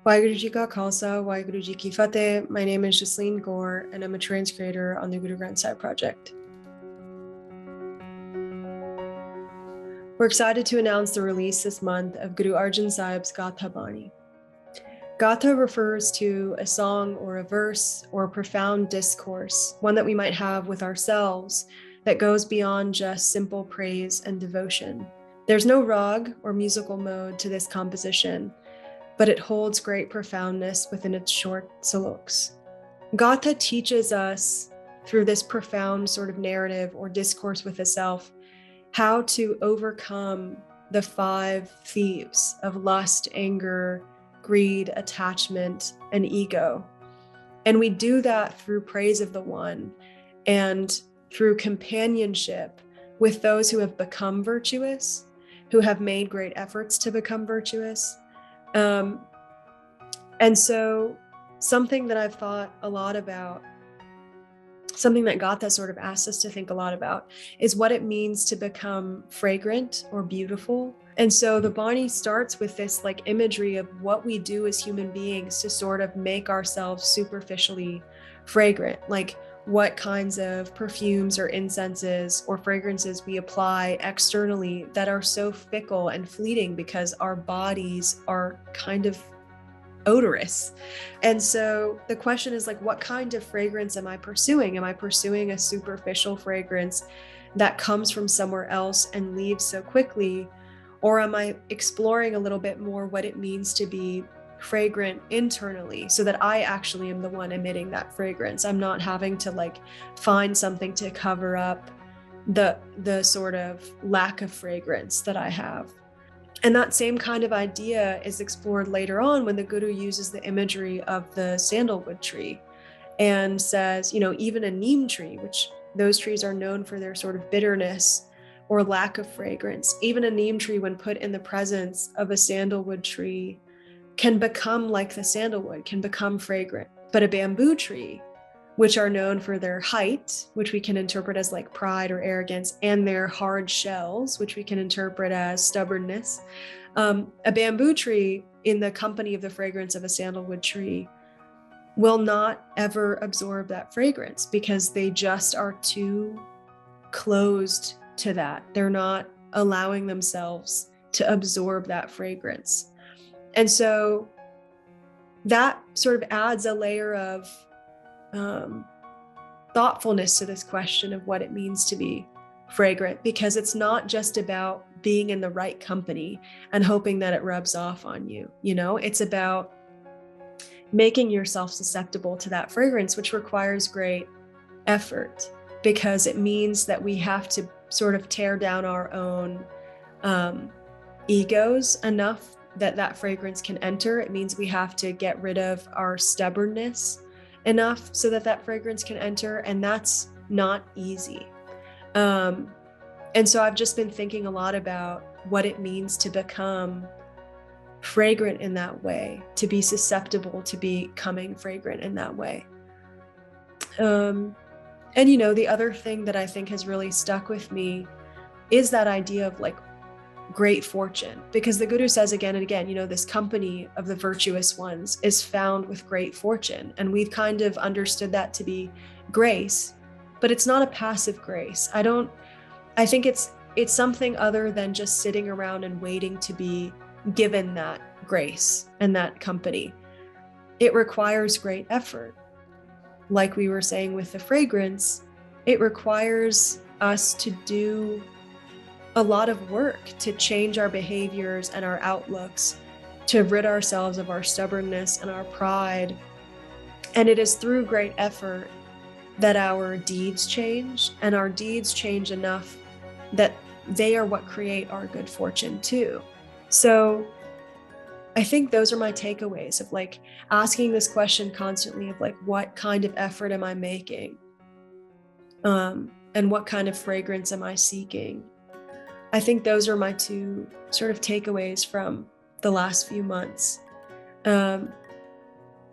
Waheguru Ji Ka Khalsa, Waheguru Ji Ki Fateh. My name is Jasleen Gore, and I'm a trans creator on the Guru Granth Sahib Project. We're excited to announce the release this month of Guru Arjan Sahib's Gatha Bani. Gatha refers to a song or a verse or a profound discourse, one that we might have with ourselves that goes beyond just simple praise and devotion. There's no rag or musical mode to this composition, but it holds great profoundness within its short saloks. Gatha teaches us through this profound sort of narrative or discourse with the self how to overcome the 5 thieves of lust, anger, greed, attachment, and ego. And we do that through praise of the One and through companionship with those who have become virtuous, who have made great efforts to become virtuous. And so something that I've thought a lot about, something that Gatha sort of asks us to think a lot about, is what it means to become fragrant or beautiful. And so the Bani starts with this like imagery of what we do as human beings to sort of make ourselves superficially fragrant, like what kinds of perfumes or incenses or fragrances we apply externally that are so fickle and fleeting because our bodies are kind of odorous. And so the question is like, what kind of fragrance am I pursuing? Am I pursuing a superficial fragrance that comes from somewhere else and leaves so quickly? Or am I exploring a little bit more what it means to be fragrant internally so that I actually am the one emitting that fragrance? I'm not having to like find something to cover up the sort of lack of fragrance that I have. And that same kind of idea is explored later on when the Guru uses the imagery of the sandalwood tree and says, you know, even a neem tree, which those trees are known for their sort of bitterness or lack of fragrance, even a neem tree, when put in the presence of a sandalwood tree, can become like the sandalwood, can become fragrant. But a bamboo tree, which are known for their height, which we can interpret as like pride or arrogance, and their hard shells, which we can interpret as stubbornness. A bamboo tree in the company of the fragrance of a sandalwood tree will not ever absorb that fragrance because they just are too closed to that. They're not allowing themselves to absorb that fragrance. And so that sort of adds a layer of thoughtfulness to this question of what it means to be fragrant, because it's not just about being in the right company and hoping that it rubs off on you. You know, it's about making yourself susceptible to that fragrance, which requires great effort because it means that we have to sort of tear down our own egos enough that that fragrance can enter. It means we have to get rid of our stubbornness enough so that that fragrance can enter, and that's not easy. And so I've just been thinking a lot about what it means to become fragrant in that way, to be susceptible to becoming fragrant in that way. And you know, the other thing that I think has really stuck with me is that idea of like great fortune, because the Guru says again and again, you know, this company of the virtuous ones is found with great fortune. And we've kind of understood that to be grace, but it's not a passive grace. I think it's something other than just sitting around and waiting to be given that grace and that company. It requires great effort. Like we were saying with the fragrance, it requires us to do a lot of work to change our behaviors and our outlooks, to rid ourselves of our stubbornness and our pride. And it is through great effort that our deeds change, and our deeds change enough that they are what create our good fortune too. So I think those are my takeaways of like asking this question constantly of like, what kind of effort am I making? And what kind of fragrance am I seeking? I think those are my 2 sort of takeaways from the last few months. And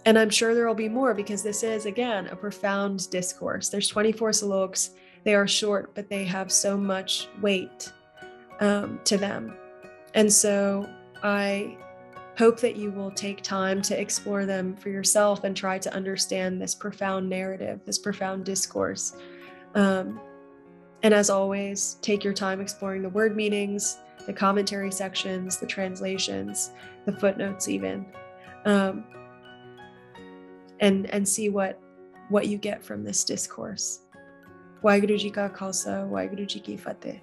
I'm sure there will be more because this is, again, a profound discourse. There's 24 saloks. They are short, but they have so much weight to them. And so I hope that you will take time to explore them for yourself and try to understand this profound narrative, this profound discourse. And as always, take your time exploring the word meanings, the commentary sections, the translations, the footnotes even, and see what you get from this discourse. Waheguru Ji Ka Khalsa, Waheguru Ji Ki Fateh.